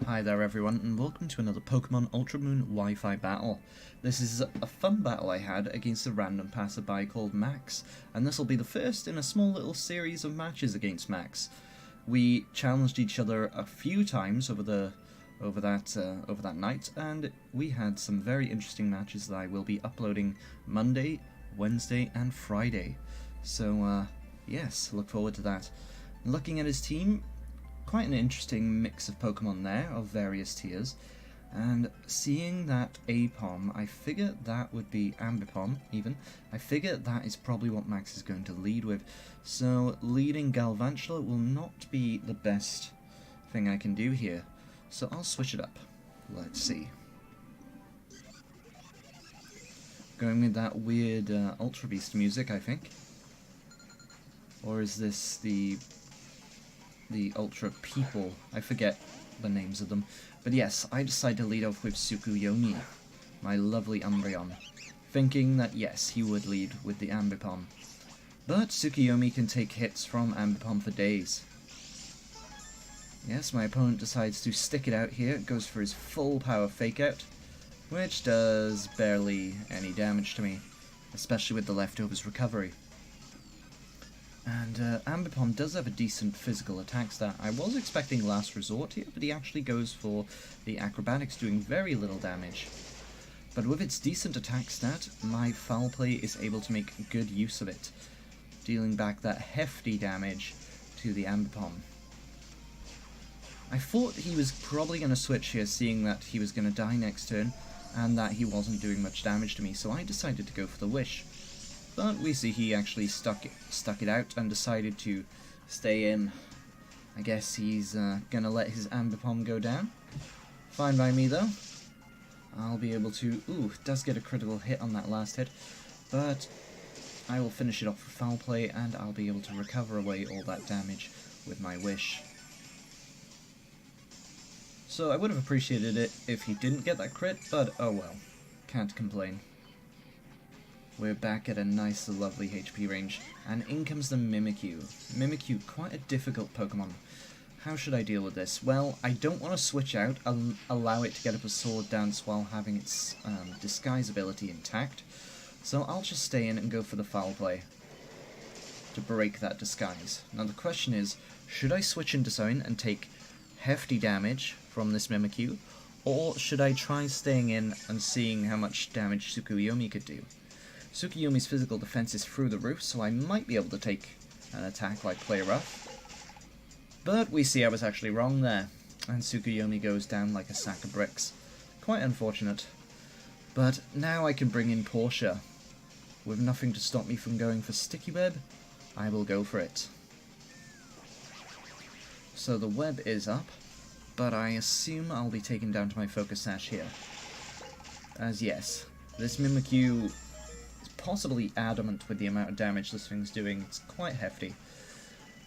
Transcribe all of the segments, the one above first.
Hi there everyone, and welcome to another Pokemon Ultra Moon Wi-Fi battle. This is a fun battle I had against a random passerby called Max, and this will be the first in a small little series of matches against Max. We challenged each other a few times over that night, and we had some very interesting matches that I will be uploading Monday, Wednesday, and Friday. So yes, look forward to that. Looking at his team, quite an interesting mix of Pokemon there, of various tiers, and seeing that Apom, I figured that would be Ambipom, even. I figured that is probably what Max is going to lead with, so leading Galvantula will not be the best thing I can do here, so I'll switch it up. Let's see. Going with that weird Ultra Beast music, I think. Or is this the Ultra People? I forget the names of them. But yes, I decided to lead off with Tsukuyomi, my lovely Umbreon, thinking that yes, he would lead with the Ambipom. But Tsukuyomi can take hits from Ambipom for days. Yes, my opponent decides to stick it out here, goes for his full power Fake Out, which does barely any damage to me, especially with the leftovers recovery. And Ambipom does have a decent physical attack stat. I was expecting Last Resort here, but he actually goes for the Acrobatics, doing very little damage. But with its decent attack stat, my Foul Play is able to make good use of it, dealing back that hefty damage to the Ambipom. I thought he was probably going to switch here, seeing that he was going to die next turn, and that he wasn't doing much damage to me, so I decided to go for the Wish. But we see he actually stuck it out and decided to stay in. I guess he's gonna let his Ambipom go down. Fine by me though. I'll be able to... Ooh, does get a critical hit on that last hit. But I will finish it off with Foul Play and I'll be able to recover away all that damage with my Wish. So I would have appreciated it if he didn't get that crit, but oh well. Can't complain. We're back at a nice, lovely HP range, and in comes the Mimikyu. Mimikyu, quite a difficult Pokemon. How should I deal with this? Well, I don't want to switch out and allow it to get up a Sword Dance while having its disguise ability intact, so I'll just stay in and go for the Foul Play to break that disguise. Now the question is, should I switch into Zone and take hefty damage from this Mimikyu, or should I try staying in and seeing how much damage Tsukuyomi could do? Tsukuyomi's physical defense is through the roof, so I might be able to take an attack like Play Rough. But we see I was actually wrong there, and Tsukuyomi goes down like a sack of bricks. Quite unfortunate. But now I can bring in Portia. With nothing to stop me from going for Sticky Web, I will go for it. So the web is up, but I assume I'll be taken down to my Focus Sash here. As yes, this Mimikyu possibly adamant with the amount of damage this thing's doing. It's quite hefty.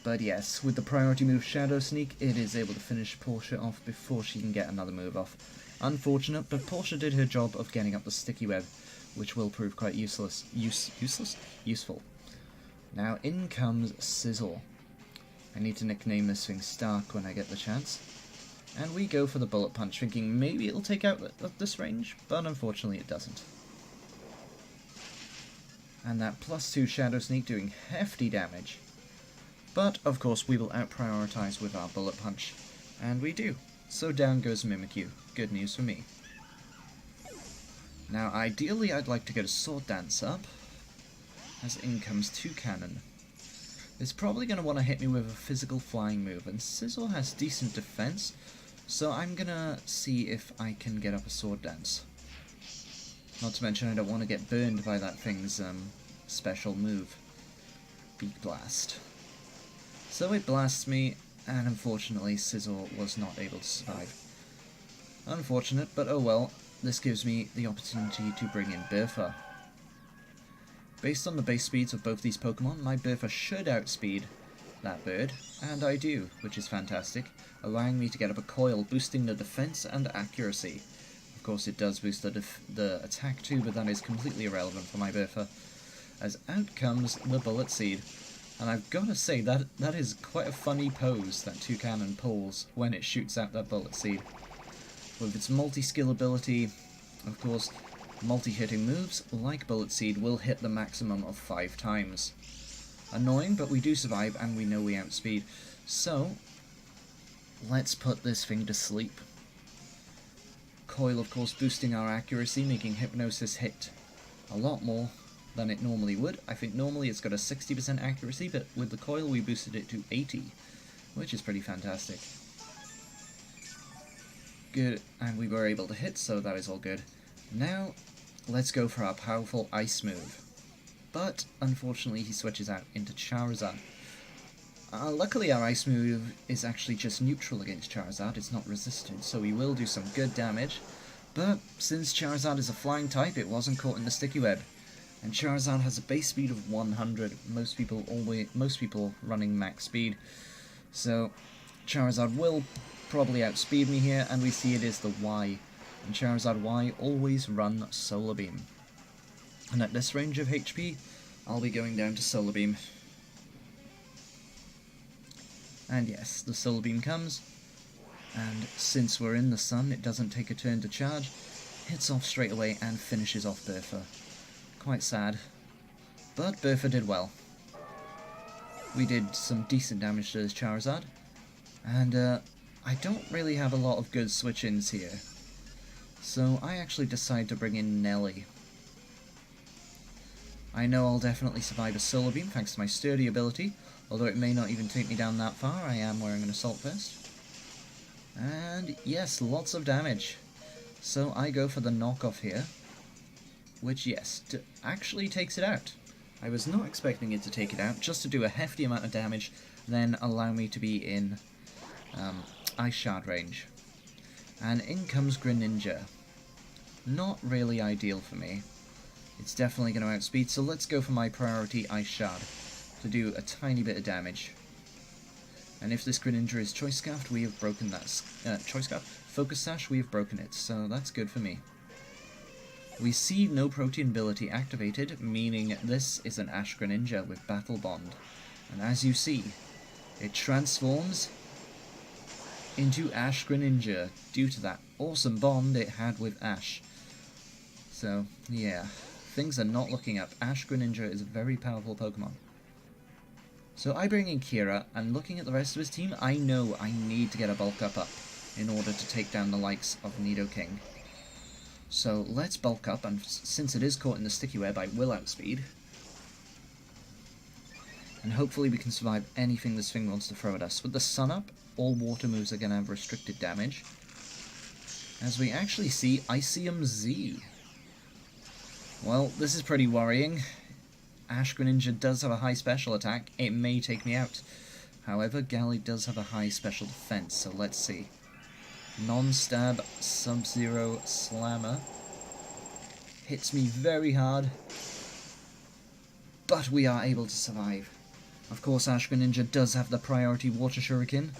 But yes, with the priority move Shadow Sneak, it is able to finish Portia off before she can get another move off. Unfortunate, but Portia did her job of getting up the Sticky Web, which will prove quite useful. Now in comes Sizzle. I need to nickname this thing Stark when I get the chance. And we go for the Bullet Punch, thinking maybe it'll take out at this range, but unfortunately it doesn't. And that +2 Shadow Sneak doing hefty damage. But, of course, we will out-prioritize with our Bullet Punch. And we do. So down goes Mimikyu. Good news for me. Now, ideally, I'd like to get a Sword Dance up, as in comes Toucannon. It's probably going to want to hit me with a physical flying move, and Sizzle has decent defense, so I'm going to see if I can get up a Sword Dance. Not to mention I don't want to get burned by that thing's special move, Beak Blast. So it blasts me, and unfortunately Sizzle was not able to survive. Unfortunate, but oh well, this gives me the opportunity to bring in Bertha. Based on the base speeds of both these Pokemon, my Bertha should outspeed that bird, and I do, which is fantastic, allowing me to get up a Coil, boosting the defense and accuracy. Of course it does boost the attack too, but that is completely irrelevant for my Bertha. As out comes the Bullet Seed. And I've got to say, that is quite a funny pose that Toucannon pulls when it shoots out that Bullet Seed. With its multi-skill ability, of course, multi-hitting moves, like Bullet Seed, will hit the maximum of 5 times. Annoying, but we do survive, and we know we outspeed. So, let's put this thing to sleep. Coil, of course, boosting our accuracy, making Hypnosis hit a lot more than it normally would. I think normally it's got a 60% accuracy, but with the Coil we boosted it to 80, which is pretty fantastic. Good, and we were able to hit, so that is all good. Now, let's go for our powerful Ice move. But, unfortunately, he switches out into Charizard. Luckily, our Ice move is actually just neutral against Charizard, it's not resistant, so we will do some good damage. But, since Charizard is a flying type, it wasn't caught in the sticky web. And Charizard has a base speed of 100, most people running max speed. So, Charizard will probably outspeed me here, and we see it is the Y. And Charizard Y always run Solar Beam. And at this range of HP, I'll be going down to Solar Beam. And yes, the Solar Beam comes, and since we're in the sun, it doesn't take a turn to charge, hits off straight away and finishes off Bertha. Quite sad, but Bertha did well. We did some decent damage to this Charizard, and I don't really have a lot of good switch-ins here, so I actually decide to bring in Nelly. I know I'll definitely survive a Solar Beam thanks to my sturdy ability, although it may not even take me down that far. I am wearing an Assault Vest. And yes, lots of damage. So I go for the knockoff here, which yes, actually takes it out. I was not expecting it to take it out, just to do a hefty amount of damage, then allow me to be in Ice Shard range. And in comes Greninja. Not really ideal for me. It's definitely going to outspeed, so let's go for my priority Ice Shard to do a tiny bit of damage. And if this Greninja is Choice Scarfed, we have broken that. Choice Scarf? Focus Sash, we have broken it, so that's good for me. We see no Protean ability activated, meaning this is an Ash Greninja with Battle Bond. And as you see, it transforms into Ash Greninja due to that awesome bond it had with Ash. So, yeah, things are not looking up. Ash Greninja is a very powerful Pokemon. So I bring in Kira, and looking at the rest of his team, I know I need to get a bulk up in order to take down the likes of Nidoking. So let's bulk up, and since it is caught in the sticky web, I will outspeed. And hopefully we can survive anything this thing wants to throw at us. With the Sun Up, all water moves are going to have restricted damage. As we actually see Icium Z. Well, this is pretty worrying. Ash Greninja does have a high special attack, it may take me out. However, Galley does have a high special defense, so let's see. Non-stab Sub-Zero Slammer hits me very hard, but we are able to survive. Of course, Ash Greninja does have the priority Water Shuriken,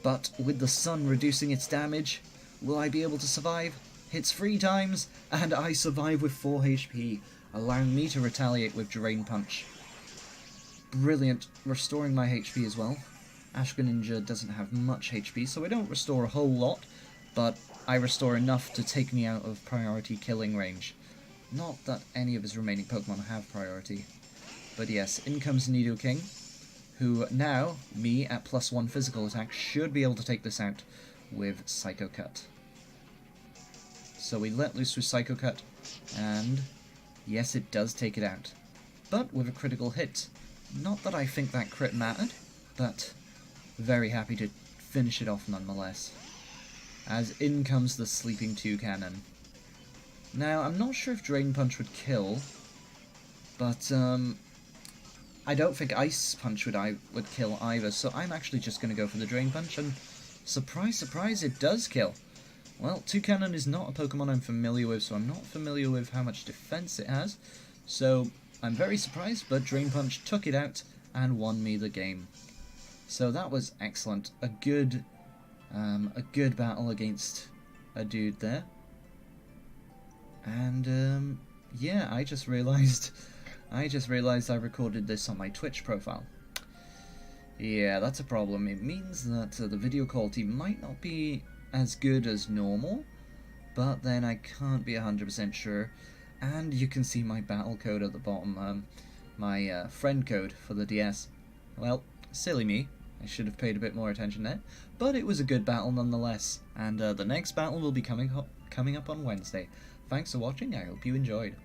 but with the sun reducing its damage, will I be able to survive? Hits 3 times, and I survive with 4 HP. Allowing me to retaliate with Drain Punch. Brilliant, restoring my HP as well. Ash Greninja doesn't have much HP, so I don't restore a whole lot, but I restore enough to take me out of priority killing range. Not that any of his remaining Pokemon have priority. But yes, in comes Nidoking, who now, me at +1 physical attack, should be able to take this out with Psycho Cut. So we let loose with Psycho Cut, and yes, it does take it out, but with a critical hit. Not that I think that crit mattered, but very happy to finish it off nonetheless. As in comes the Sleeping Toucannon. Now, I'm not sure if Drain Punch would kill, but I don't think Ice Punch would kill either, so I'm actually just going to go for the Drain Punch, and surprise, surprise, it does kill. Well, Toucannon is not a Pokemon I'm familiar with, so I'm not familiar with how much defense it has, so I'm very surprised, but Drain Punch took it out and won me the game. So that was excellent. A good battle against a dude there. And, yeah, I just realised I just realized I recorded this on my Twitch profile. Yeah, that's a problem. It means that the video quality might not be as good as normal, but then I can't be 100% sure. And you can see my battle code at the bottom, my friend code for the DS. Well, silly me. I should have paid a bit more attention there, but it was a good battle nonetheless. And the next battle will be coming up on Wednesday. Thanks for watching. I hope you enjoyed.